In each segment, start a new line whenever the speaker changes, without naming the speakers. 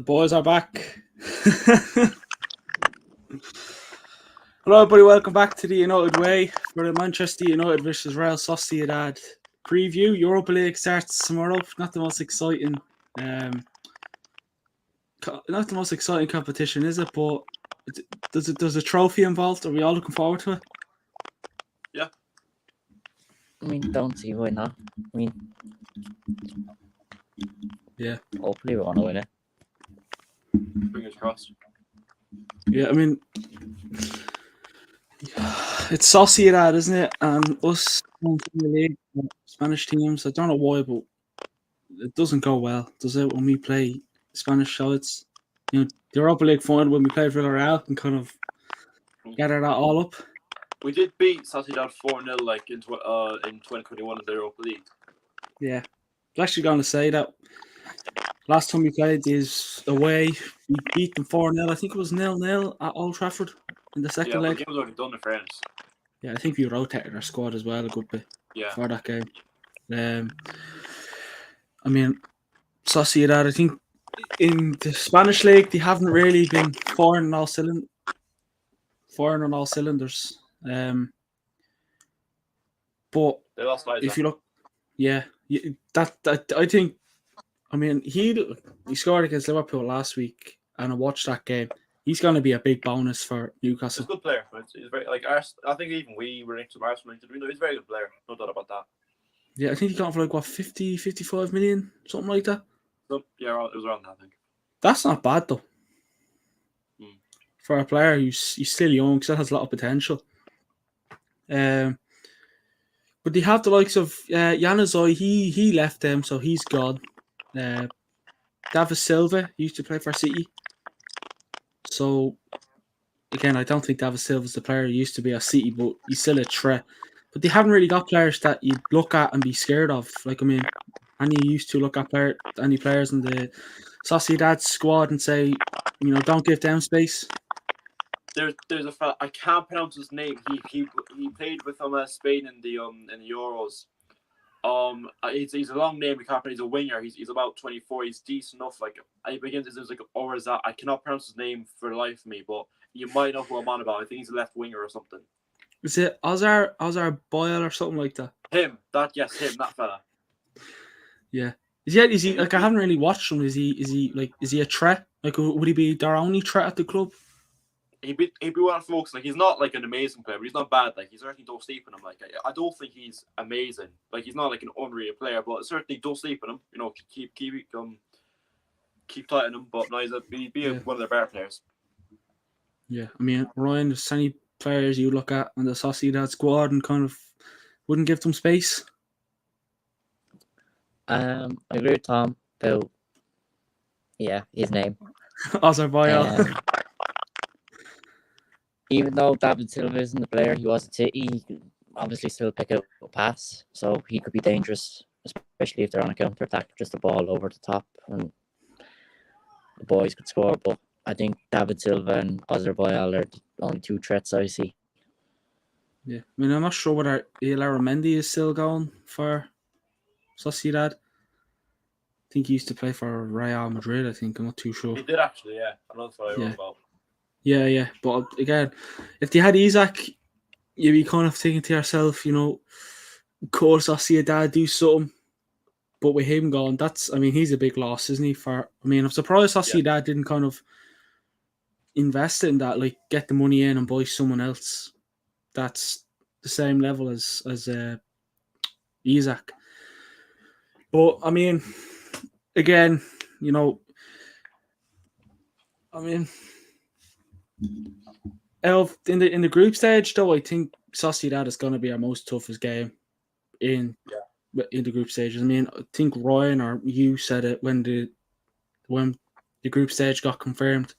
boys are back. Hello, everybody. Welcome back to the United Way for the Manchester United versus Real Sociedad preview. Europa League starts tomorrow. Not the most exciting, competition, is it? But there's a trophy involved. Are we all looking forward to it?
Yeah.
I mean, don't see why not. I mean,
yeah.
Hopefully we want to win it.
Fingers crossed.
Yeah, I mean, it's Sociedad, isn't it? And us from the league, Spanish teams. I don't know why, but it doesn't go well, does it? When we play Spanish sides, the Europa League final when we played Villarreal can kind of gather that all up.
We did beat Sociedad 4-0 like in 2021 in the Europa League.
Yeah, I was actually going to say that last time we played these away, we beat them 4-0. I think it was 0-0 at Old Trafford in the second leg.
Yeah, the game was already done in fairness.
Yeah, I think we rotated our squad as well a good bit for that game. I mean, Sociedad, I think in the Spanish league they haven't really been firing on all cylinders. But if you look, that I think. I mean, he scored against Liverpool last week, and I watched that game. He's going to be a big bonus for Newcastle.
He's a good player. He's very I think even we were into Arsenal. He's a very good player. No doubt about that.
Yeah, I think he got for 50, 55 million, something like that.
So, yeah, it was around that, I think.
That's not bad though. For a player who's still young, still has a lot of potential. But they have the likes of Januzaj. He left them, so he's gone. David Silva used to play for City. So, again, I don't think David Silva's the player he used to be at City, but he's still a threat. But they haven't really got players that you'd look at and be scared of. Annie used to look at any players in the Sociedad squad and say, don't give them space.
There's a fella, I can't pronounce his name. He played with Spain in the Euros. He's a long name. He's a winger. He's about 24. He's decent enough. I cannot pronounce his name for the life of me, but you might know who I'm on about. I think he's a left winger or something.
Is it Ozar Boyle or something like that?
Him, that fella.
Yeah. Is he I haven't really watched him. Is he a threat? Would he be their only threat at the club?
He'd be one of the folks. He's not an amazing player, but he's not bad. He's certainly don't sleep in him. I don't think he's amazing. He's not an unreal player, but certainly don't sleep in him. Keep tight on him. But no, he'd be one of their better players.
Yeah, I mean, Ryan, there's any players you look at on the Sociedad squad and kind of wouldn't give them space.
I agree with Tom about his name.
Ozar Boyle.
Even though David Silva isn't the player he was at City, he can obviously still pick up a pass, so he could be dangerous, especially if they're on a counter-attack, just the ball over the top, and the boys could score. But I think David Silva and Ozar Boyle are the only two threats I see.
Yeah, I mean, I'm not sure whether Mendy is still going for Sociedad. I think he used to play for Real Madrid, I think. I'm not too sure.
He did actually, yeah. I know that's what I wrote about.
Yeah. But again, if they had Isaac, you'd be kind of thinking to yourself, of course, Sociedad do something. But with him gone, he's a big loss, isn't he? I'm surprised Sociedad didn't kind of invest in that, get the money in and buy someone else that's the same level as Isaac. But again, in the group stage, though, I think Sociedad is going to be our most toughest game in the group stages. I think Ryan or you said it when the group stage got confirmed.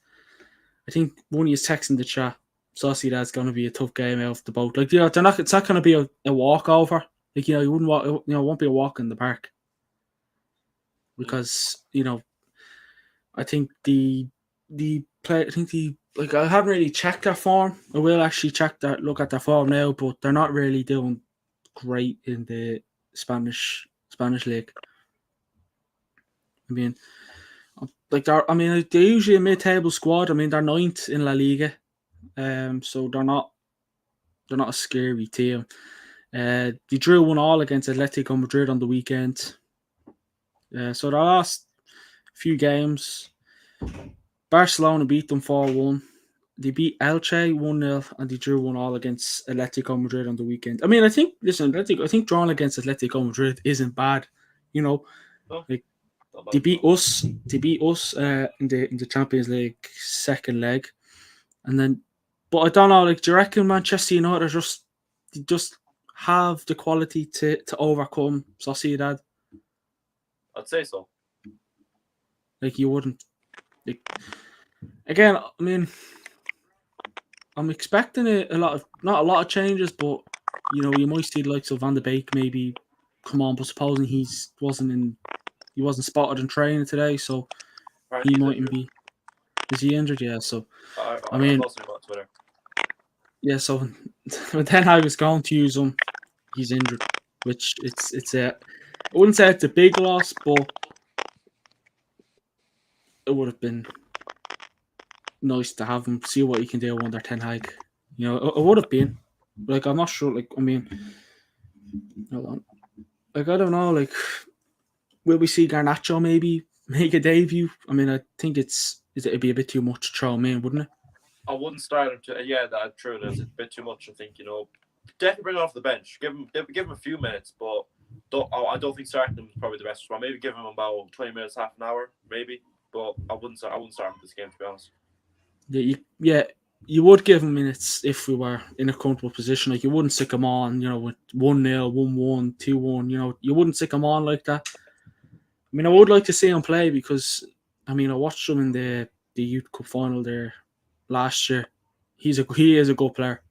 I think one of you texting the chat, Sociedad's going to be a tough game out of the boat. They're not. It's not going to be a walkover. You wouldn't walk. It won't be a walk in the park. Because I think I haven't really checked their form. I will actually look at their form now, but they're not really doing great in the Spanish league. like they're usually a mid-table squad. I mean, they're ninth in La Liga, so they're not a scary team. They drew 1-1 against Atletico Madrid on the weekend. So their last few games, Barcelona beat them 4-1. They beat Elche 1-0 and they drew 1-1 against Atletico Madrid on the weekend. I mean, I think drawing against Atletico Madrid isn't bad. You know,
No,
like
not bad
they
at
beat
all.
us in the Champions League second leg, and then. But I don't know. Like, do you reckon Manchester United just have the quality to overcome Sociedad?
I'd say so.
Like, you wouldn't. Like, again, I mean, I'm expecting not a lot of changes, but you might see the likes of Van de Beek maybe come on. But supposing he wasn't spotted in training today, so
Apparently
he
he's
mightn't
injured.
be. Is he injured? Yeah. So
I
I mean,
posted about Twitter.
yeah. So but then I was going to use him. He's injured, which it's a. I wouldn't say it's a big loss, but it would have been nice to have him see what he can do under Ten Hag. It would have been. Like, I'm not sure. Like, I mean, hold on. Like, I don't know. Like, will we see Garnacho maybe make a debut? I mean, I think it'd be a bit too much to throw him in, wouldn't it?
I wouldn't start him to. Yeah, that's true. There's a bit too much. I think definitely bring him off the bench. Give him a few minutes, but I don't think starting him is probably the best response. Maybe give him about 20 minutes, half an hour, maybe. But I wouldn't start him this game, to be honest.
You would give him minutes if we were in a comfortable position. Like, you wouldn't stick him on, with 1-0, 1-1, 2-1. You wouldn't stick him on like that. I mean, I would like to see him play because, I mean, I watched him in the Youth Cup final there last year. He is a good player.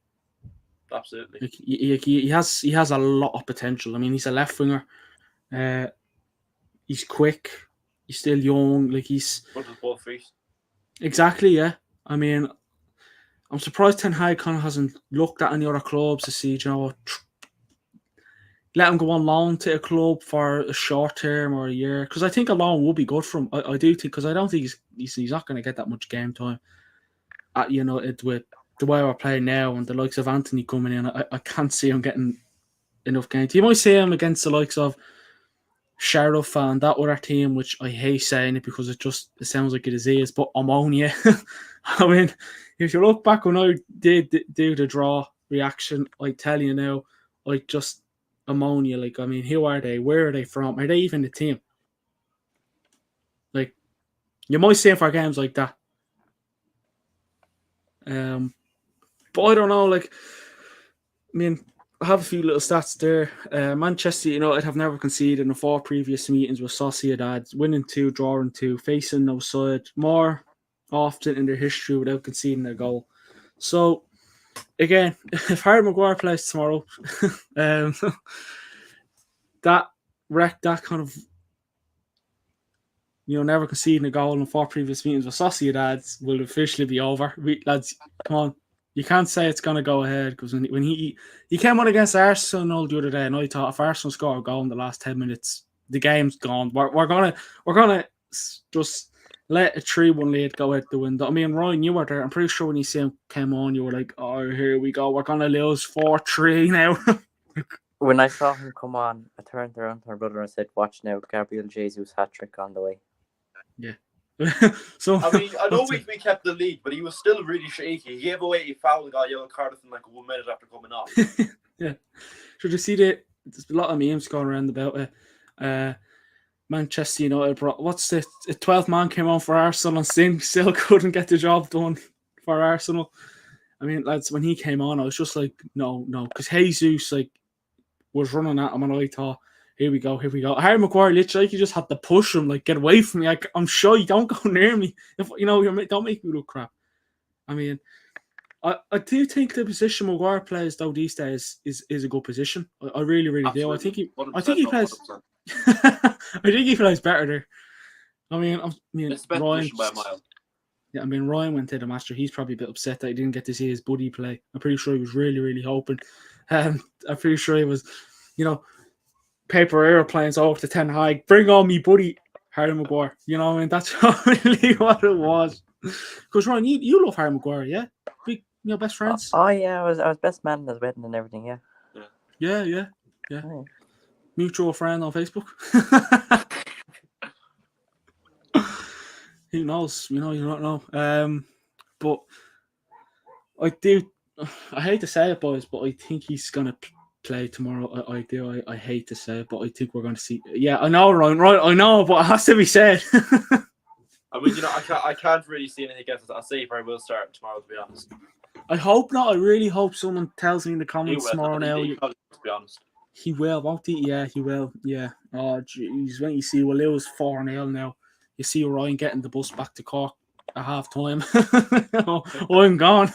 Absolutely.
Like, he has a lot of potential. I mean, he's a left winger. He's quick. He's still young. Like, he's
Good with both feet.
exactly, yeah. I mean, I'm surprised Ten Hag kind of hasn't looked at any other clubs to see, let him go on loan to a club for a short term or a year. Because I think a loan would be good for him. I do think, because I don't think he's not going to get that much game time. With the way we're playing now and the likes of Anthony coming in, I can't see him getting enough games. You might see him against the likes of Sheriff and that other team, which I hate saying it because it sounds like it is, but Ammonia. I mean, if you look back when I did do the draw reaction, I tell you now, like, just Ammonia. Like, I mean, who are they? Where are they from? Are they even the team? Like, you might see it for games like that. But I don't know. Like, I mean, I have a few little stats there. Manchester United have never conceded in the 4 previous meetings with Sociedad, winning 2, drawing 2, facing no side more often in their history without conceding a goal. So, again, if Harry Maguire plays tomorrow, that kind of, never conceding a goal in the 4 previous meetings with Sociedad will officially be over. Lads, come on. You can't say it's going to go ahead, because when he came on against Arsenal the other day, and I thought if Arsenal score a goal in the last 10 minutes, the game's gone. We're gonna just let a 3-1 lead go out the window. I mean, Ryan, you were there. I'm pretty sure when you see him came on, you were like, "Oh, here we go. We're gonna lose 4-3 now."
When I saw him come on, I turned around to my brother and said, "Watch now, Gabriel Jesus hat-trick on the way."
Yeah. So
I mean, I know we kept the lead, but he was still really shaky. He gave away a foul, got a yellow card within like 1 minute after coming off.
Yeah. Should you see there's a lot of memes going around about it. Manchester United what's the 12th man came on for Arsenal and still couldn't get the job done for Arsenal. I mean, lads, when he came on, I was just like, no, because Jesus was running at him, and I thought, here we go. Harry Maguire literally, you just had to push him, like, get away from me. I'm sure you don't go near me. If don't make me look crap. I mean, I do think the position Maguire plays though these days is a good position. I really, really do. I think he plays. I think he plays better there. I mean,
It's best
Ryan.
position by a mile.
Yeah, I mean, Ryan went to the Master. He's probably a bit upset that he didn't get to see his buddy play. I'm pretty sure he was really, really hoping. I'm pretty sure he was, paper airplanes over to Ten Hag. Bring on me buddy, Harry Maguire. You know, I mean, that's really what it was. Because Ryan, you love Harry Maguire, yeah? Big, best friends.
Oh yeah, I was best man at his wedding and everything. Yeah.
Yeah.
Oh,
Mutual friend on Facebook. Who knows? You don't know. But I do. I hate to say it, boys, but I think he's gonna play tomorrow. I do. I hate to say it, but I think we're gonna see. Yeah, I know, Ryan. Right, I know, but it has to be said.
I mean, I can't really see anything against it. I'll say if I will start tomorrow, to be honest.
I hope not. I really hope someone tells me in the
He
comments
will.
tomorrow now.
He probably, to be honest.
He will, won't he? Yeah, he will. Yeah. Oh, jeez. When you see we'll lose 4-0 now, you see Ryan getting the bus back to Cork at half time. I'm gone.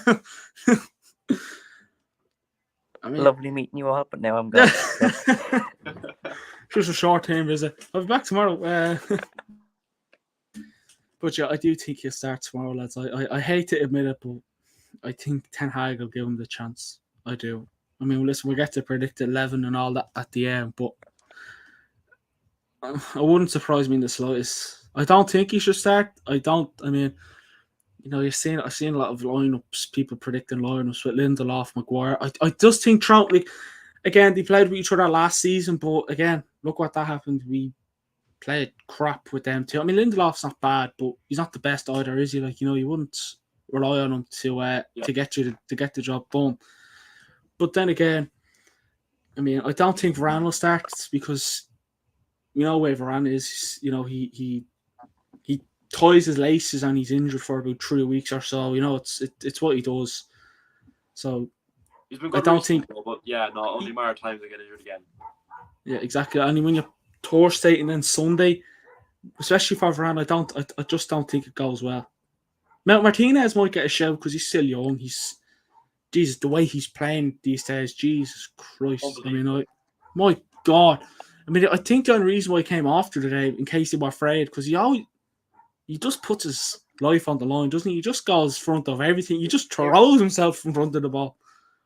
I mean,
lovely meeting you all, but now I'm gone.
just a short-term visit. I'll be back tomorrow. But yeah, I do think he'll start tomorrow, lads. I hate to admit it, but I think Ten Hag will give him the chance. I do. I mean, listen, we get to predict 11 and all that at the end, but it wouldn't surprise me in the slightest. I don't think he should start. I mean, I've seen a lot of lineups, people predicting lineups with Lindelof, Maguire. I just think Trout, again, they played with each other last season, but again, look what that happened. We played crap with them too. I mean, Lindelof's not bad, but he's not the best either, is he? You wouldn't rely on him to get you to get the job done. But then again, I mean, I don't think Varane will start because where Varane is. He ties his laces and he's injured for about 3 weeks or so. It's what he does. So
he's been good. I don't think, but only a matter of time to get injured again.
Yeah, exactly. And when you're Thursday and then Sunday, especially for Varane, I just don't think it goes well. Now Martinez might get a shout because he's still young. Jesus, the way he's playing these days, Jesus Christ! I mean, my God! I mean, I think the only reason why he came after today, in case they were afraid, because he just puts his life on the line, doesn't he? He just goes front of everything. He just throws himself in front of the ball.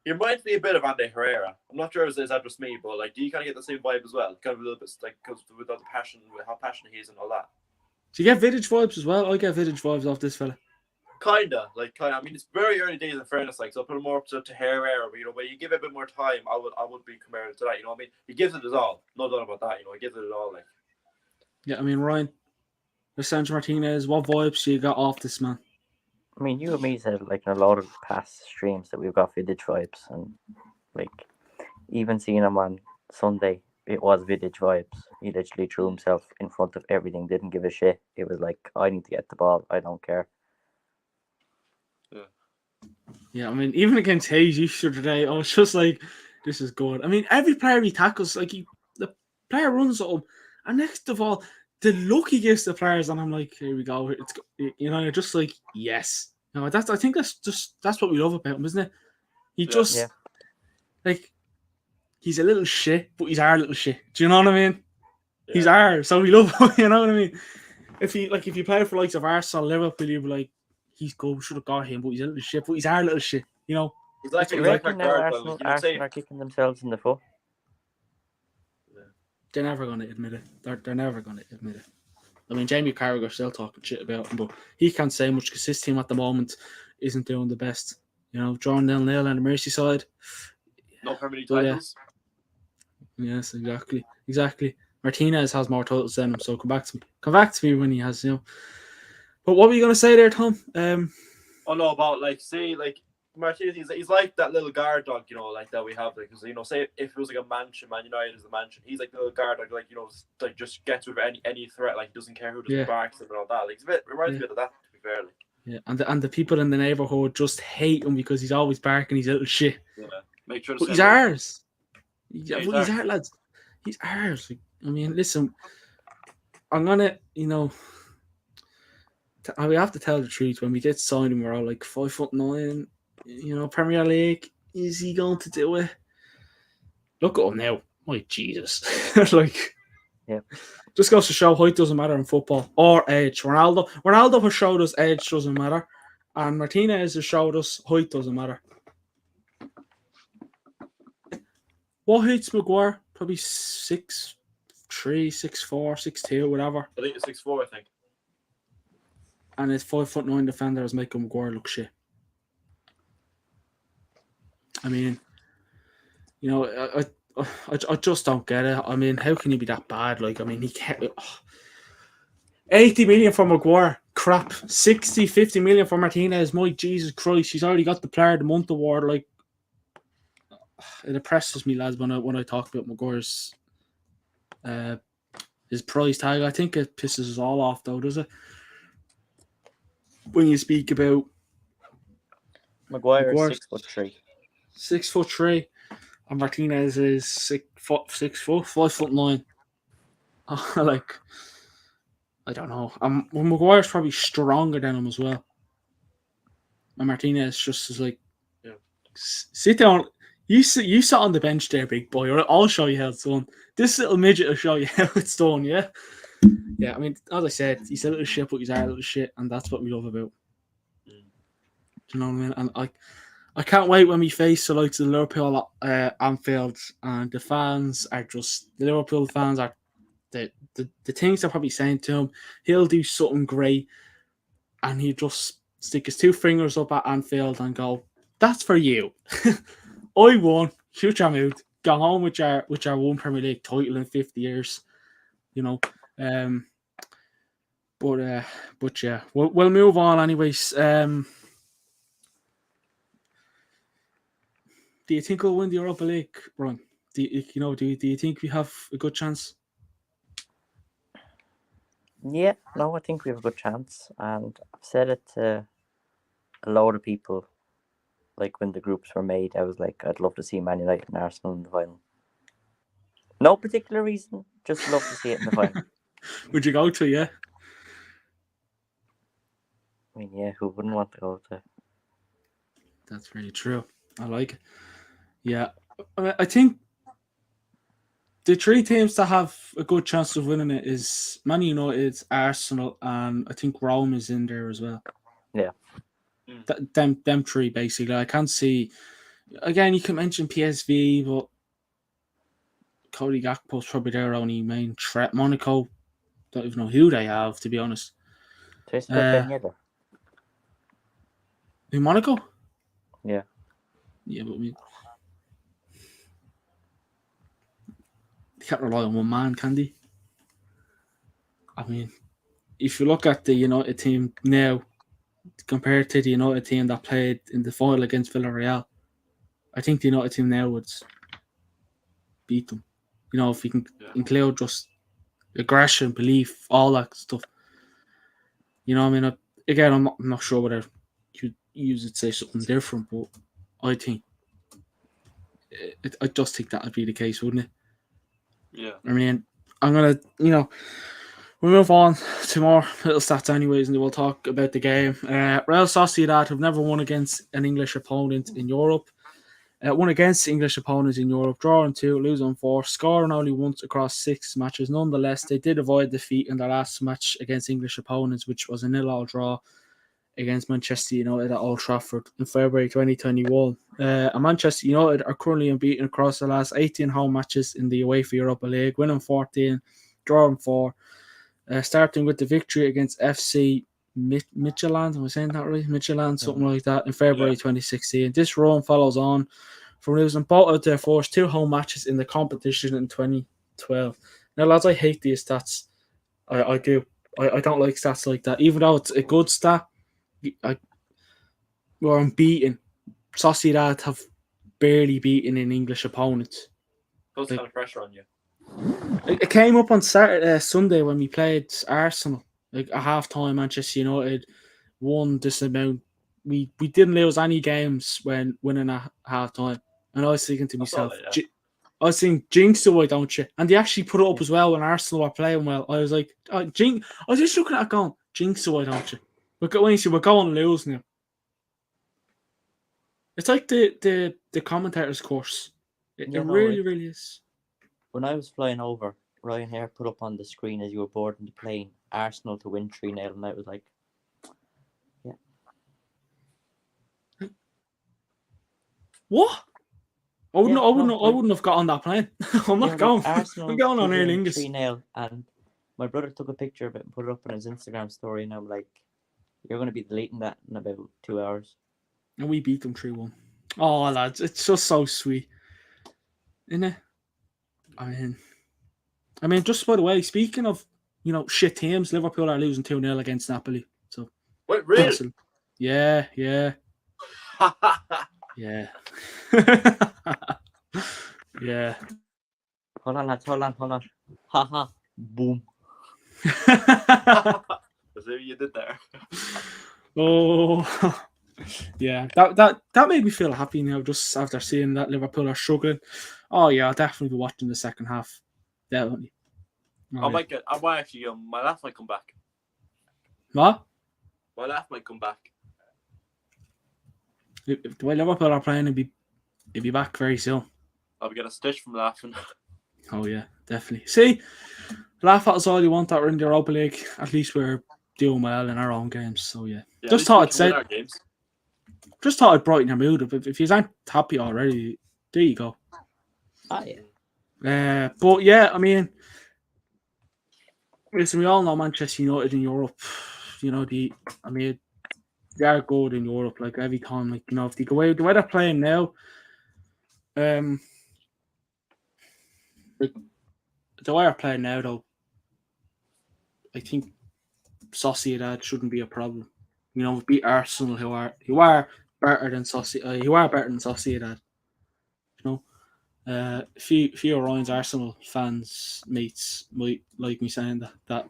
He reminds me a bit of Andy Herrera. I'm not sure if it's just me, but do you kind of get the same vibe as well? Kind of a little bit because with all the passion, with how passionate he is and all that.
Do you get Vidic vibes as well? I get Vidic vibes off this fella.
Kinda. I mean, it's very early days in fairness, so I'll put him more up to Herrera. But but you give it a bit more time, I would be compared to that. I mean, he gives it his all. No doubt about that. He gives it his all.
Yeah, I mean, Ryan, Lisandro Martinez, what vibes you got off this man?
I mean, you and me said in a lot of past streams that we've got Vidic vibes, and even seeing him on Sunday, it was Vidic vibes. He literally threw himself in front of everything, didn't give a shit. It was I need to get the ball. I don't care.
Yeah, I mean, even against Hayes yesterday, I was just like, this is good. I mean, every player he tackles, the player runs at him, and next of all, the look he gives the players, and I'm like, here we go. It's you're just like, yes. I think that's what we love about him, isn't it? He just he's a little shit, but he's our little shit. Do you know what I mean? Yeah. He's ours, so we love him. You know what I mean? If you play for likes of Arsenal, Liverpool, you'd be like, he's good. We should have got him, but he's a little shit. But he's our little shit.
Exactly. Arsenal are kicking themselves in the foot.
They're never going to admit it. They're never going to admit it. I mean, Jamie Carragher's still talking shit about him, but he can't say much because his team at the moment isn't doing the best. Drawing 0-0 on the Merseyside.
No Premier League titles.
Yes, exactly. Martinez has more titles than him, so come back to me when he has. But what were you going to say there, Tom?
About Martinez, he's like that little guard dog, that we have. Because say if it was a mansion, Man United is a mansion, he's like the little guard dog, just gets with any threat. He doesn't care who doesn't barks and all that. It reminds me of that. To be fair,
Yeah, and the people in the neighborhood just hate him because he's always barking his little shit.
Yeah, make sure.
But he's ours. He's ours, lads. He's ours. I mean, listen, I'm gonna, we have to tell the truth. When we did sign him, we're all like 5'9". Premier League. Is he going to do it? Look at him now. My Jesus.
Yeah.
Just goes to show height doesn't matter in football or age. Ronaldo has showed us age doesn't matter, and Martinez has showed us height doesn't matter. What height's Maguire? Probably 6'3", 6'3", 6'4", 6'2", whatever.
I think it's 6'4", I think.
And his 5'9" defender is Michael Maguire look shit. I mean, you know, I just don't get it. I mean, how can he be that bad? Like, I mean, he can't. 80 million for Maguire, crap. 60, 50 million for Martinez. My Jesus Christ, he's already got the Player of the Month award. Like, it depresses me, lads, when I talk about Maguire's his price tag. I think it pisses us all off, though, does it? When you speak about
Maguire is
Maguire's
6'3".
6'3", and Martinez is 6'4", 5'9". Like, I don't know. Well, Maguire's probably stronger than him as well. And Martinez just is like,
Yeah.
Sit down. You sat on the bench there, big boy. Or I'll show you how it's done. This little midget will show you how it's done. Yeah. Yeah. I mean, as I said, he's a little shit, but he's a little shit, and that's what we love about. Do you know what I mean? And I can't wait when we face the likes of Liverpool Anfield, and the fans are just the Liverpool fans are the things they're probably saying to him. He'll do something great, and he just stick his two fingers up at Anfield and go, "That's for you. I won. Shoot your mood. Go home with your one Premier League title in 50 years." You know. But yeah, we'll move on anyways. Do you think we'll win the Europa League, Ron? Do you think we have a good chance?
Yeah, no, I think we have a good chance, and I've said it to a load of people. Like when the groups were made, I was like, I'd love to see Man United and Arsenal in the final. No particular reason, just love to see it in the final.
Would you go to? Yeah.
I mean, yeah, who wouldn't want to go to?
That's very true. I like it. Yeah, I think the three teams that have a good chance of winning it is Man United, Arsenal, and I think Rome is in there as well.
Yeah.
Them three basically. I can't see. Again, you can mention PSV, but Cody Gakpo's probably their only main threat. Monaco, don't even know who they have, to be honest.
Just got Ben Yedder.
In Monaco?
Yeah.
Yeah, but you can't rely on one man, can they? I mean, if you look at the United team now, compared to the United team that played in the final against Villarreal, I think the United team now would beat them. You know, if you can include just aggression, belief, all that stuff. You know, I mean, again, I'm not sure whether you would say something different, but I think I just think that would be the case, wouldn't it?
Yeah.
I mean, I'm gonna, we'll move on to more little stats anyways, and we'll talk about the game. Real Sociedad have never won against an English opponent in Europe. Won against English opponents in Europe, drawing 2, losing 4, scoring only once across 6 matches. Nonetheless, they did avoid defeat in their last match against English opponents, which was a 0-0 draw against Manchester United at Old Trafford in February 2021. And Manchester United are currently unbeaten across the last 18 home matches in the UEFA Europa League, winning 14, drawing 4, starting with the victory against FC Midtjylland. Am I saying that right? Midtjylland, something like that, in February 2016. This run follows on from losing both of their first 2 home matches in the competition in 2012. Now, lads, I hate these stats. I do. I don't like stats like that. Even though it's a good stat, we're unbeaten. Sociedad have barely beaten an English opponent.
Puts a lot of pressure on you.
It came up on Sunday when we played Arsenal. Like at half time, Manchester United won this amount. We didn't lose any games when winning at half time. And I was thinking to myself, I was thinking, jinx, why don't you? And they actually put it up as well when Arsenal were playing well. I was like, jinx. I was just looking at it going, jinx, why don't you? We're going to lose now. It's like the commentator's course. It really is.
When I was flying over, Ryan Hare put up on the screen as you were boarding the plane, Arsenal to win 3-0, and I was like, yeah.
What? I wouldn't,
Yeah,
I wouldn't,
no,
I wouldn't have got on that plane. I'm not going. I'm
Arsenal
going on
did
Aer
win
Lingus.
3-0, and my brother took a picture of it and put it up on his Instagram story, and I'm like, you're going to be deleting that in about 2 hours.
And we beat them 3-1. Oh, lads, it's just so sweet, isn't it? I mean, just by the way, speaking of, shit teams, Liverpool are losing 2-0 against Napoli. So,
Wait, really?
cancel. Yeah. Yeah. Yeah.
Hold on, lads, hold on. Haha, boom.
That's what you did there.
Oh, yeah. That made me feel happy now, just after seeing that Liverpool are struggling. Oh yeah, I'll definitely be watching the second half. Definitely.
I might actually my laugh might come back.
What?
My laugh might come back.
If the way Liverpool are playing, it'll be back very soon.
I'll get a stitch from laughing.
Oh yeah, definitely. See, laugh at us all you want that we're in the Europa League. At least we're doing well in our own games. So yeah,
Yeah,
just thought I'd brighten your mood. If you aren't happy already, there you go.
Ah, yeah.
But yeah, I mean, listen, we all know Manchester United in Europe. They are good in Europe. Like every time, if they go away, the way they're playing now, the way they're playing now, though, I think Sociedad shouldn't be a problem. We beat Arsenal, who are better than Sociedad. A few Orion's Arsenal fans mates might like me saying that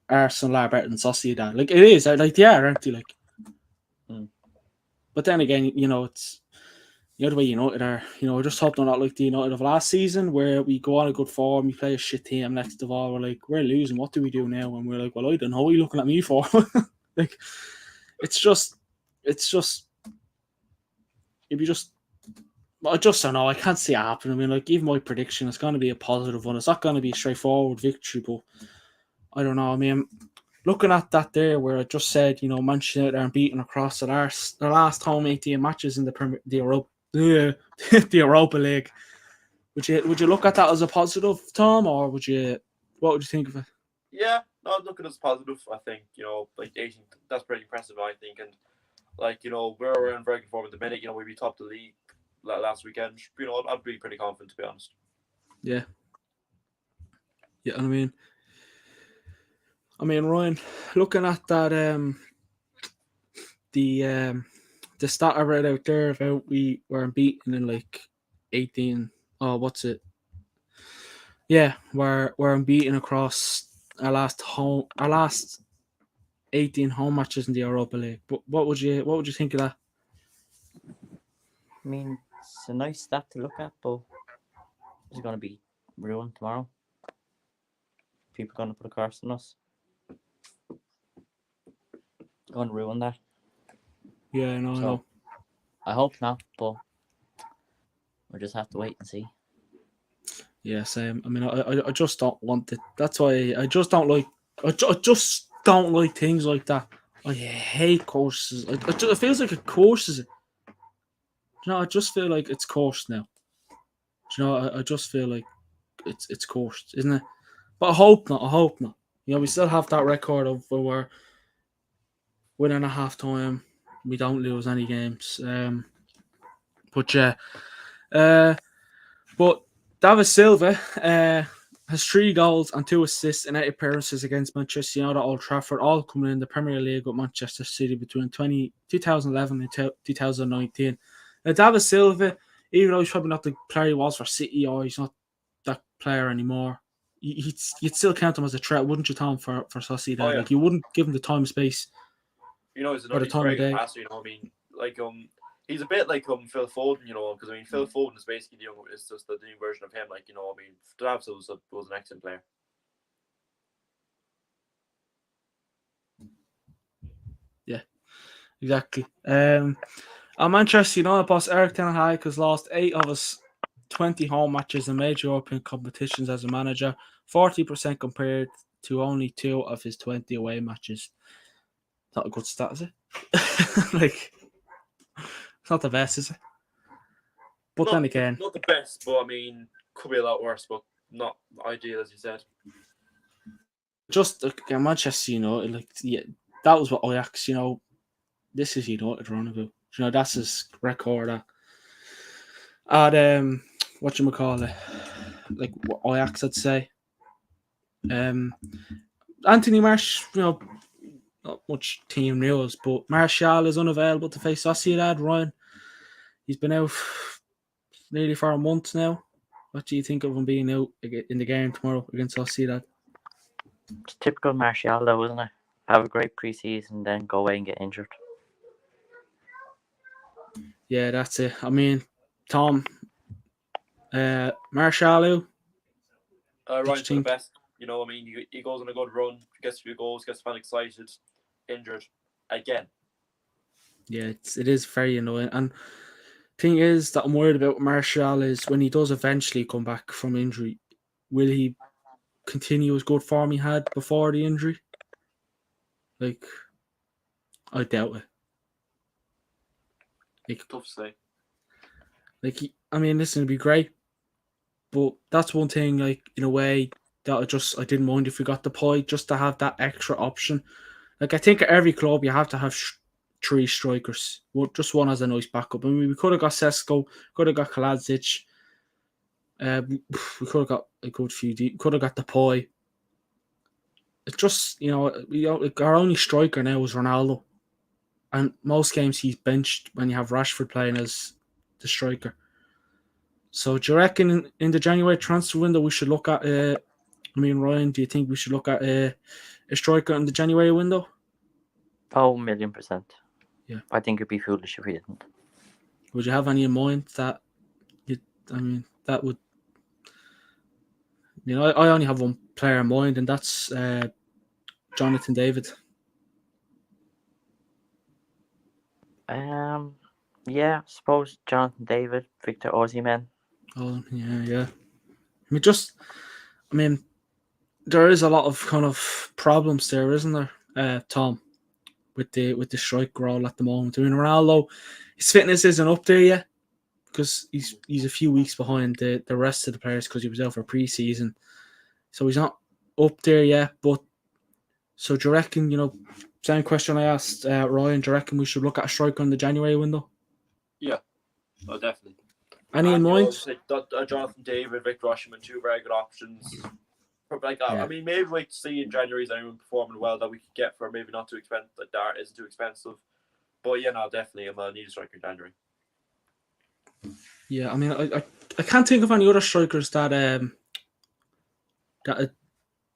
Arsenal are better than Sociedad. Like it is, like they are, aren't they? Like, but then again, it's the way United are. I just hope they're not like the United of last season, where we go on a good form, we play a shit team, next of all we're losing. What do we do now? And we're like, well, I don't know. What are you looking at me for? Like, it's just, if you just. I just don't know. I can't see it happen. I mean, like, even my prediction, it's going to be a positive one. It's not going to be a straightforward victory, but I don't know. I mean, looking at that there, where I just said, Manchester United are beaten across their last home 18 matches in the Europa League. Would you look at that as a positive, Tom, or what would you think of it?
Yeah, no, I'd look at it as positive. I think, like 18, that's pretty impressive, I think. And, like, we're in very good form at the minute. We topped the league last weekend. I'd be pretty confident, to be honest.
Yeah. Yeah, I mean, Ryan, looking at that, the stat I read out there about we were beaten in like 18. Oh, what's it? Yeah, we're unbeaten across our last 18 home matches in the Europa League. But what would you think of that?
I mean, it's a nice stat to look at, but it's going to be ruined tomorrow. People are going to put a curse on us. Going to ruin that.
Yeah, I know.
I hope not, but we'll just have to wait and see.
Yeah, same. I mean, I just don't want it. That's why I just don't like. I just don't like things like that. I hate courses. It feels like it courses it. I just feel like it's coursed now. I just feel like it's coursed, isn't it? But I hope not. We still have that record of where we're winning at half time. We don't lose any games. But yeah. But David Silva has 3 goals and 2 assists in 8 appearances against Manchester United at Old Trafford, all coming in the Premier League with Manchester City between 2011 and 2019. Now, David Silva, even though he's probably not the player he was for City, or he's not that player anymore, you'd still count him as a threat, wouldn't you, Tom, for Sociedad?
Oh, yeah.
Like, you wouldn't give him the time and space.
He's another very good passer, like, he's a bit like Phil Foden, because Phil Foden is basically it's just the new version of him. Like, David Silva was an excellent player.
Yeah, exactly. Our Manchester United boss Eric Ten Hag has lost 8 of his 20 home matches in major European competitions as a manager, 40% compared to only 2 of his 20 away matches. Not a good stat, is it? Like, it's not the best, is it? But then again,
not the best, but I mean, could be a lot worse, but not ideal, as you said.
just Manchester United, like, yeah, that was what Ajax, this is United running about. That's his record at whatchamacallit, like Ajax, I'd say. Anthony Marsh, not much team news, but Martial is unavailable to face Sociedad. Ryan, he's been out nearly for a month now. What do you think of him being out in the game tomorrow against Sociedad?
It's typical Martial, though, isn't it? Have a great preseason, then go away and get injured.
Yeah, that's it. I mean, Tom, Martial,
Ryan's for the best. I mean, he goes on a good run, gets a few goals, gets fans excited, injured again.
Yeah, it is very annoying. And thing is that I'm worried about Martial is when he does eventually come back from injury, will he continue his good form he had before the injury? Like, I doubt it. Like,
tough to say.
Like, I mean, listen, it'd be great, but that's one thing. Like, in a way, that I didn't mind if we got the pie just to have that extra option. Like, I think at every club you have to have 3 strikers. Just one as a nice backup. I mean, we could have got Sesko, could have got Kaladzic. We could have got a good few. Could have got the pie. It's just like our only striker now is Ronaldo, and most games he's benched when you have Rashford playing as the striker. So do you reckon in the January transfer window we should look at? Ryan, do you think we should look at a striker in the January window?
Oh, 1,000,000%.
Yeah,
I think it'd be foolish if we didn't.
Would you have any in mind that? That would. I only have one player in mind, and that's Jonathan David.
Yeah, I suppose Jonathan David, Victor Osimhen.
Oh yeah. There is a lot of kind of problems there, isn't there, Tom, with the strike role at the moment. I mean, Ronaldo, his fitness isn't up there yet because he's a few weeks behind the rest of the players because he was out for pre-season, so he's not up there yet. But so do you reckon? Same question I asked Ryan. Do you reckon we should look at a striker in the January window?
Yeah, definitely.
Any in mind?
Jonathan David, Victor Osimhen, 2 very good options. I mean, maybe we could see in January is anyone performing well that we could get for maybe not too expensive. Like Dart isn't too expensive, but yeah, no, definitely I'm need a striker in January.
Yeah, I mean, I can't think of any other strikers that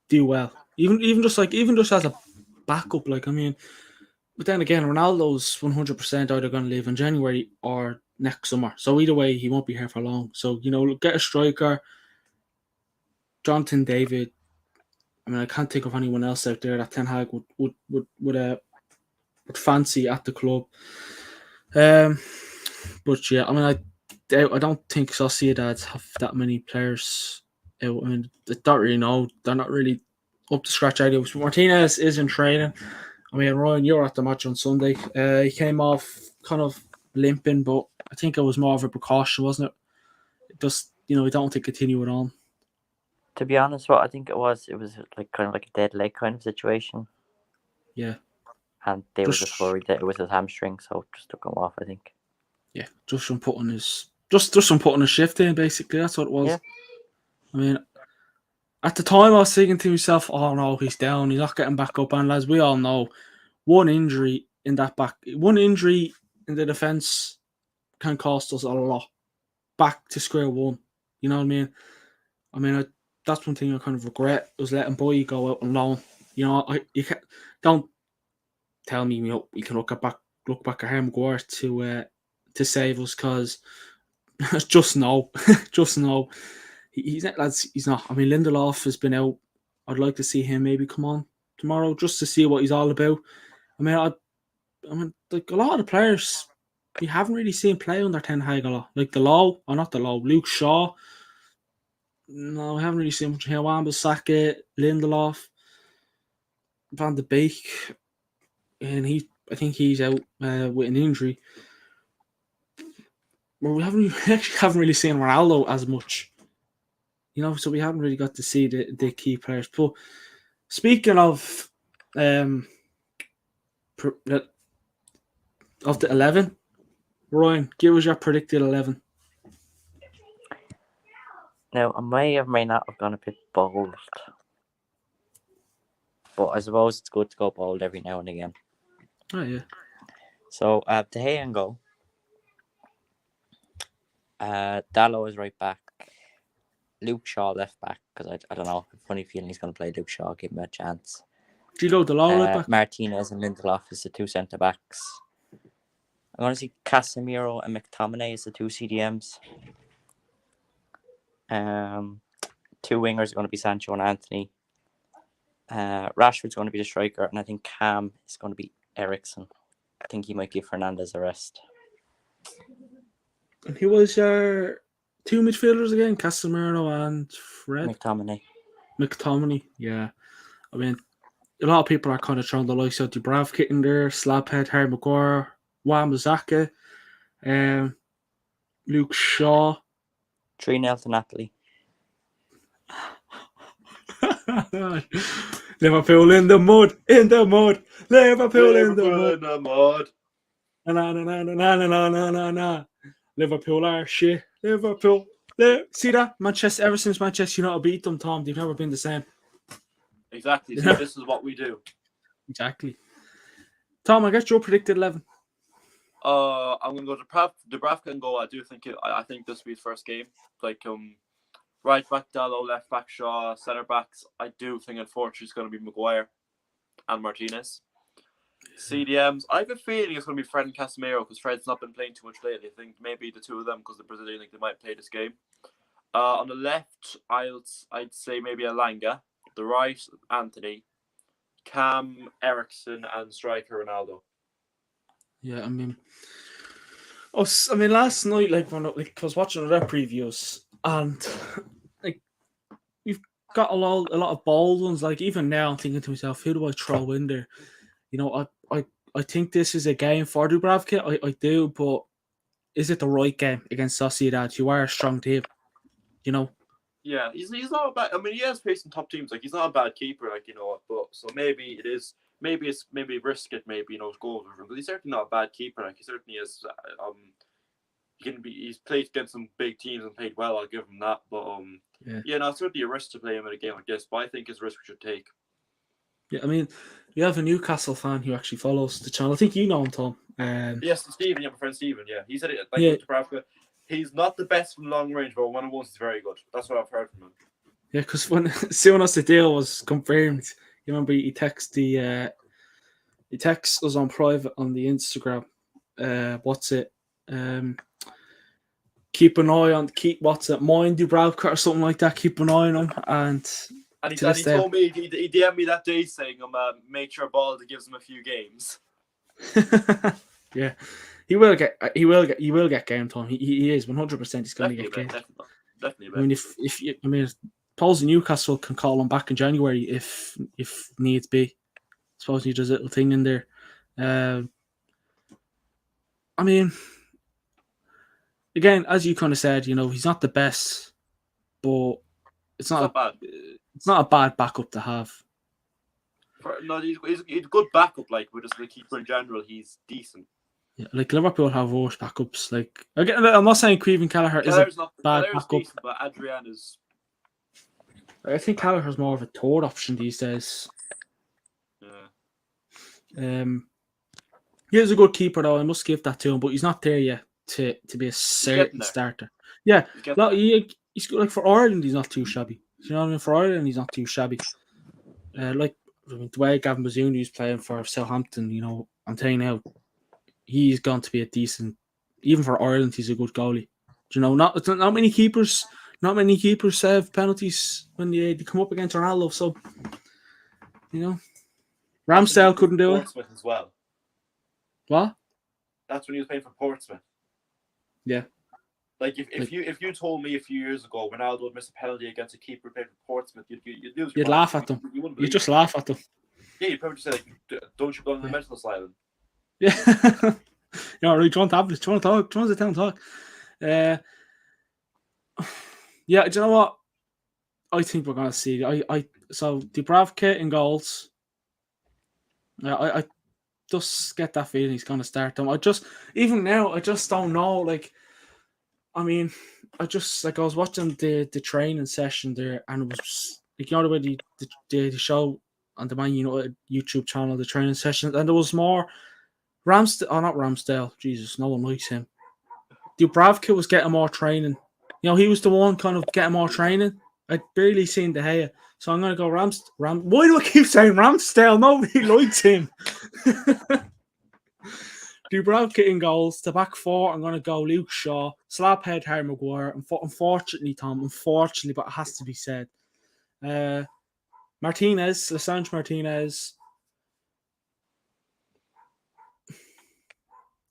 do well. Even just as a backup. Like, I mean, but then again, Ronaldo's 100% either going to leave in January or next summer. So either way, he won't be here for long. So get a striker. Jonathan David. I mean, I can't think of anyone else out there that Ten Hag would fancy at the club. But yeah, I mean, I don't think Sociedad have that many players out. I mean, they don't really know. They're not really up to scratch either. Martinez is in training. I mean, Ryan, you were at the match on Sunday. He came off kind of limping, but I think it was more of a precaution, wasn't it? Just, we don't want to continue it on.
To be honest, what I think it was like kind of like a dead leg kind of situation.
Yeah.
And they were just worried that it was his hamstring, so just took him off, I think.
Yeah, just from putting his shift in, basically. That's what it was.
Yeah.
I mean, at the time I was thinking to myself, oh no, he's down, he's not getting back up. And as we all know, one injury in the defence can cost us a lot. Back to square one. You know what I mean? I mean, that's one thing I kind of regret was letting Boy go out on loan. Don't tell me you can look back at Harry Maguire to save us, because just no. He's not. I mean, Lindelof has been out. I'd like to see him maybe come on tomorrow just to see what he's all about. I mean, like a lot of the players we haven't really seen play under Ten Hag a lot. Like Luke Shaw. No, we haven't really seen much. Wan-Bissaka, Lindelof, Van de Beek, and I think he's out with an injury. we actually haven't really seen Ronaldo as much, so we haven't really got to see the key players. But speaking of the 11, Ryan, give us your predicted 11.
Now, I may or may not have gone a bit bold, but I suppose it's good to go bold every now and again.
Oh, yeah.
So, De Gea and goal. Dallo is right back. Luke Shaw left back, because I don't know. Funny feeling he's going to play Luke Shaw, give him a chance.
Gilo Dalot right back.
Martinez and Lindelof is the 2 centre backs. I'm going to see Casemiro and McTominay as the 2 CDMs. 2 wingers are going to be Sancho and Anthony. Rashford's going to be the striker, and I think Cam is going to be Eriksen. I think he might give Fernandes a rest.
And who was your 2 midfielders again? Casemiro and Fred? McTominay, yeah. I mean, a lot of people are kind of throwing the likes of Dubravka in there, Slabhead, Harry Maguire, Wan-Bissaka, Luke Shaw.
3-0 to Napoli.
Liverpool in the mud. Liverpool in the mud. Na. Liverpool are shit. Liverpool. See that? Ever since Manchester United beat them, Tom, they've never been the same.
Exactly. So this is what we do.
Exactly. Tom, I guess your predicted 11.
I'm going to go to Dubravka and goal. I think this will be his first game. Right back Dallo, left back Shaw, centre backs. I do think unfortunately it's going to be Maguire and Martinez. CDMs, I have a feeling it's going to be Fred and Casemiro because Fred's not been playing too much lately. I think maybe the 2 of them because the Brazilian think they might play this game. On the left, I'd say maybe Elanga. The right, Anthony. Cam, Eriksen, and striker Ronaldo.
Yeah, I mean, last night, when I was watching their previews, and we've got a lot of bold ones. Even now, I'm thinking to myself, who do I throw in there? I think this is a game for Dubravka. I do, but is it the right game against Sociedad? You are a strong team,
Yeah, he's not a bad. I mean, he has faced some top teams. He's not a bad keeper. But so maybe it is. Maybe it's risk it. Maybe goals for him. But he's certainly not a bad keeper. He certainly is. He's played against some big teams and played well. I'll give him that. But it's certainly a risk to play him in a game like this. But I think it's a risk we should take.
Yeah, I mean, we have a Newcastle fan who actually follows the channel. I think you know him, Tom.
Yes, Stephen. Yeah, my friend Stephen. Yeah, he said it. Dubravka. He's not the best from long range, but when it was, he's very good. That's what I've heard from him. Yeah, because soon as the deal was confirmed, you remember he texted us on private on the Instagram. Keep an eye on Mind Dubravka or something like that. Keep an eye on him, and he told me he DM'd me that day saying, make sure Baldy gives him a few games.
Yeah. He will get game time. He is 100%. He's going to get game. Definitely. I mean, Paul's in Newcastle can call him back in January if needs be. I suppose he does a little thing in there. I mean, again, as you kind of said, he's not the best, but it's not
bad.
It's not a bad backup to have.
He's a good backup. But just the keeper in general, he's decent.
Yeah, Liverpool have worse backups. Again, I'm not saying Creevin Kelleher is a bad backup,
decent, but Adrian is.
I think Kelleher's more of a third option these days.
Yeah.
He is a good keeper though. I must give that to him, but he's not there yet to be a certain starter. Yeah, he's good. For Ireland, he's not too shabby. You know what I mean? For Ireland, he's not too shabby. The way Gavin Bazunu is playing for Southampton, I'm telling you now, he's going to be a decent. Even for Ireland, he's a good goalie. Not many keepers save penalties when they come up against Ronaldo. So, Ramsdale couldn't do it.
Portsmouth as well.
What?
That's when he was playing for Portsmouth.
Yeah.
If you told me a few years ago Ronaldo would miss a penalty against a keeper playing for Portsmouth, you'd
laugh at them. You'd just laugh at them.
Yeah, you'd probably just say don't you go on the mental asylum?
Yeah. Right, do you want to have this? Do you want to talk? Do you want to sit down and talk? Yeah, do you know what? I think we're gonna see. So Dubravka in goals. I just get that feeling he's gonna start them. Even now I just don't know. Like, I mean, I was watching the training session there, and it was like, the way the show on the Man United YouTube channel, the training session, and there was more Ramsdale. Oh, not Ramsdale. Jesus, no one likes him. Dubravka was getting more training. He was the one kind of getting more training. I barely seen De Gea. So I'm going to go Why do I keep saying Ramsdale? Nobody likes him. Dubravka in goals. The back four, I'm going to go Luke Shaw. Slaphead Harry Maguire. Unfortunately, but it has to be said. Lisandro Martinez.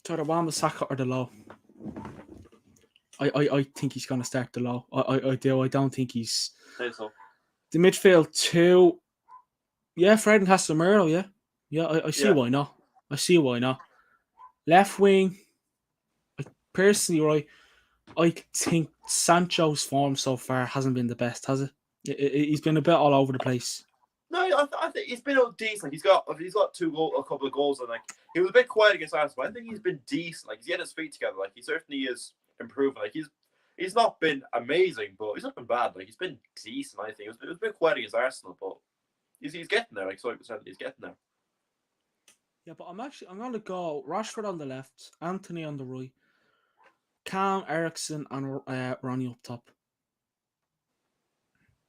So the Wan-Bissaka or the low. I think he's going to start the low. I do. I don't think he's...
Say so.
The midfield two... Yeah, Fred and Casemiro, yeah. Yeah, I see why not. Left wing, personally, I think Sancho's form so far hasn't been the best, has it? He's been a bit all over the place.
No, I think he's been decent. He's got a couple of goals, and like he was a bit quiet against Arsenal, but I think he's been decent. Like he's getting his feet together. Like he certainly is improving. Like he's not been amazing, but he's not been bad. Like he's been decent. I think it was a bit quiet against Arsenal, but he's getting there. Like 40%, he's getting there.
Yeah, but I'm gonna go Rashford on the left, Anthony on the right, Cam, Ericsson, and Ronnie up top.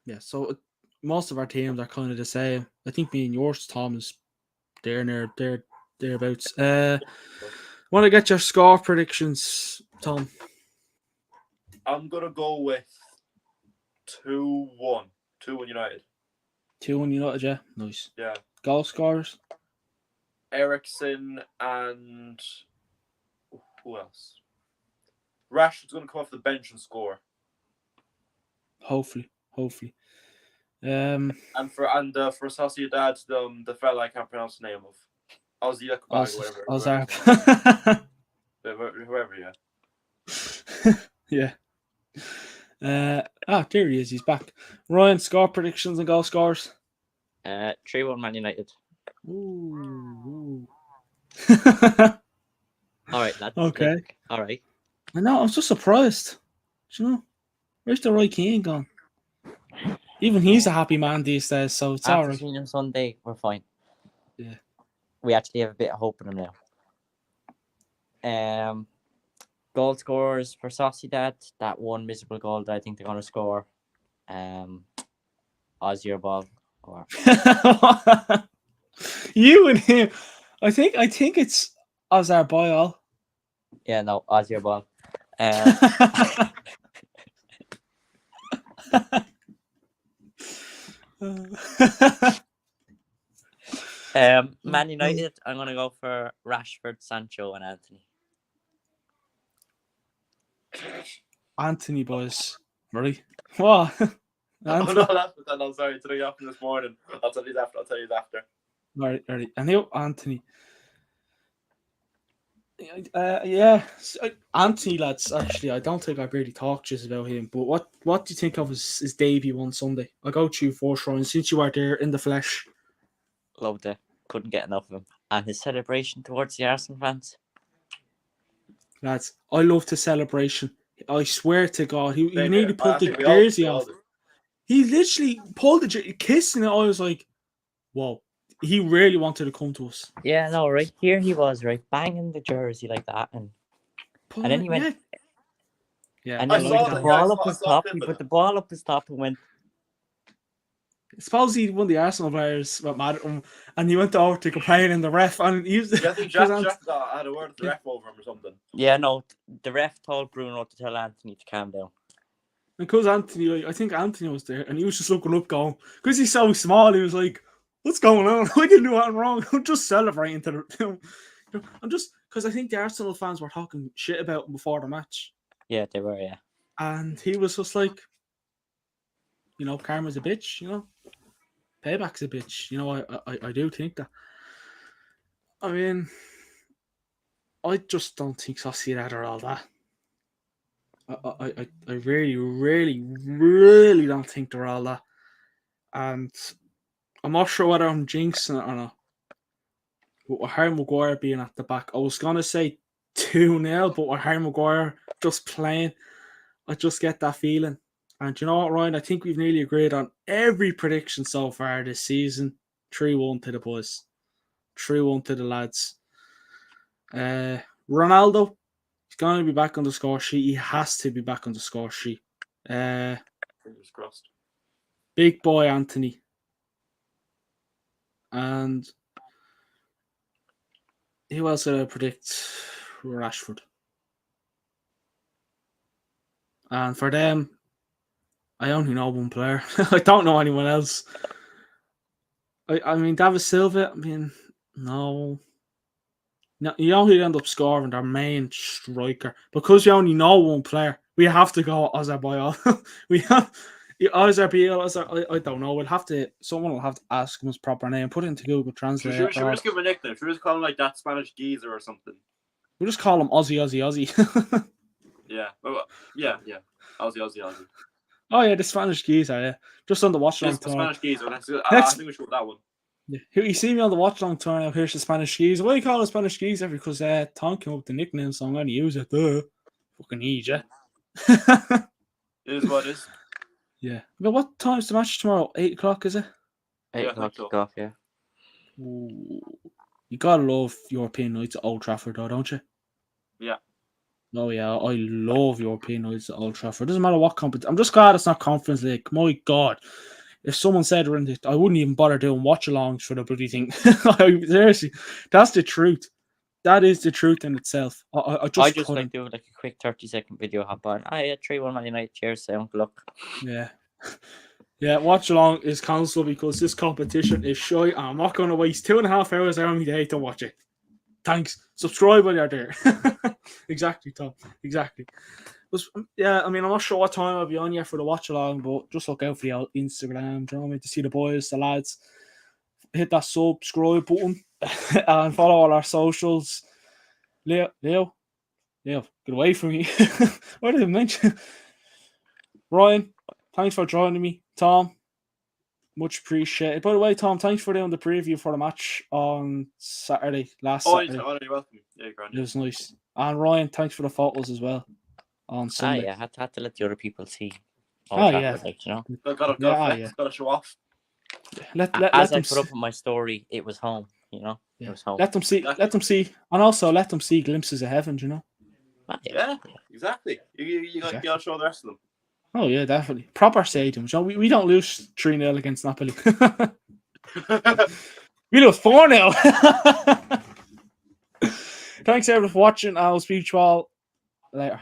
Yeah, so most of our teams are kind of the same. I think me and yours, Tom, is thereabouts. Want to get your score predictions, Tom?
I'm gonna go with 2-1. 2-1 United.
2-1 United, yeah, nice.
Yeah.
Goal scorers?
Ericsson and who else? Rashford's gonna come off the bench and score.
Hopefully.
And for Sociedad, the fella I can't pronounce the name of. Ozzy whatever. Whoever, yeah.
Yeah. There he is. He's back. Ryan, score predictions and goal scores.
3-1 Man United.
Ooh.
All right, lads.
Okay.
All right.
I know. I'm so surprised. Where's the Roy Keane gone? Even he's a happy man these days, so it's all
After
right.
seeing him Sunday, we're fine.
Yeah.
We actually have a bit of hope in him now. Goal scorers for Sociedad. That one miserable goal that I think they're going to score. Ozzy ball. Or...
You and him. I think it's Ozzy.
Yeah, no, Ozzy ball. Man United, I'm going to go for Rashford, Sancho, and Anthony.
Anthony, boys. Ready? What?
Oh, no, sorry. Today after this morning. I'll tell you after.
Ready. And now Anthony. Yeah. Anthony, lads, actually, I don't think I've really talked just about him, but what do you think of his debut on Sunday? I'll go to you first, Ryan, since you are there in the flesh.
Loved it. Couldn't get enough of him. And his celebration towards the Arsenal fans.
Lads, I love the celebration. I swear to God, he nearly pulled the jersey off. He literally pulled the jersey, kissing it. I was like, whoa. He really wanted to come to us.
Yeah, no, right here he was, right, banging the jersey like that, and then he went. Yeah, and then he put the ball up his top. He put the ball up his top and went.
I suppose he won the Arsenal players went mad at him, and he went over to complain in the ref. And he was.
I think Jack had a word with the ref over him or something.
Yeah, no, the ref told Bruno to tell Anthony to calm down.
Because Anthony, I think Anthony was there, and he was just looking up, going, because he's so small, he was like, "What's going on? I didn't do anything wrong. I'm just celebrating to the." I'm just because I think the Arsenal fans were talking shit about him before the match.
Yeah, they were. Yeah,
and he was just like, karma's a bitch. Payback's a bitch. I do think that. I mean, I just don't think Sociedad are all that. I really, really, really don't think they're all that. And I'm not sure whether I'm jinxing it or not. But with Harry Maguire being at the back, I was going to say 2-0, but with Harry Maguire just playing, I just get that feeling. And you know what, Ryan? I think we've nearly agreed on every prediction so far this season. 3-1 to the boys. 3-1 to the lads. Ronaldo, he's going to be back on the score sheet. He has to be back on the score sheet.
Fingers crossed.
Big boy Anthony. And who else did I predict? Rashford. And for them, I only know one player. I don't know anyone else. I mean, David Silva, I mean, no. No, you know who'd end up scoring? Their main striker. Because you only know one player, we have to go Azerbaijan. We have Azerbaijan. I don't know. Someone will have to ask him his proper name. Put it into Google Translate.
Should we just give him a nickname? Should we just call him like that Spanish geezer or something?
We'll just call him Aussie.
Yeah. Yeah. Aussie.
Oh yeah, the Spanish geezer, yeah. Just on the watch along
Just the
tour.
Spanish geezer. I think we should put that one.
Yeah. You see me on the watch along tour now, here's the Spanish geezer. Why do you call it Spanish geezer? Because Tom came up with the nickname, so I'm going to use it. Fucking need you.
It is what it is.
Yeah. But what time's the match tomorrow? 8 o'clock, is it?
8
Yeah,
o'clock
so.
kickoff, yeah.
Ooh. You gotta love European nights at Old Trafford, though, don't you?
Yeah.
Oh yeah, I love European nights at Old Trafford. Doesn't matter what competition. I'm just glad it's not Conference League. My God, if someone said we're in it, I wouldn't even bother doing watch-alongs for the bloody thing. Seriously, that's the truth. That is the truth in itself. I just
like
couldn't.
do like a quick 30-second video, hop on. Yeah, 3-1 Man United. Cheers, say Uncle Luck.
Yeah. Yeah, watch along is cancelled because this competition is shy and I'm not going to waste 2.5 hours out of my day to watch it. Thanks. Subscribe when you're there. Exactly, Tom. Exactly. Yeah, I mean, I'm not sure what time I'll be on yet for the watch along, but just look out for the old Instagram, do you know what I mean, to see the boys, the lads. Hit that subscribe button and follow all our socials. Leo, get away from me. What did I mention? Ryan, thanks for joining me. Tom, much appreciated. By the way, Tom, thanks for doing the preview for the match on Saturday, Saturday.
You're welcome. Yeah, grand.
It was nice. And Ryan, thanks for the photos as well on Sunday.
Yeah, had to let the other people see.
Yeah.
Like, you know.
Gotta show off.
Let
As
them
I put up in my story, it was home, you know.
Yeah.
It was home.
Let them see, and also let them see glimpses of heaven, you know.
Yeah, exactly. You gotta show the rest of them.
Oh yeah, definitely. Proper stadiums. You know, we don't lose 3-0 against Napoli. We lose 4-0. Thanks everyone for watching. I'll speak to you all later.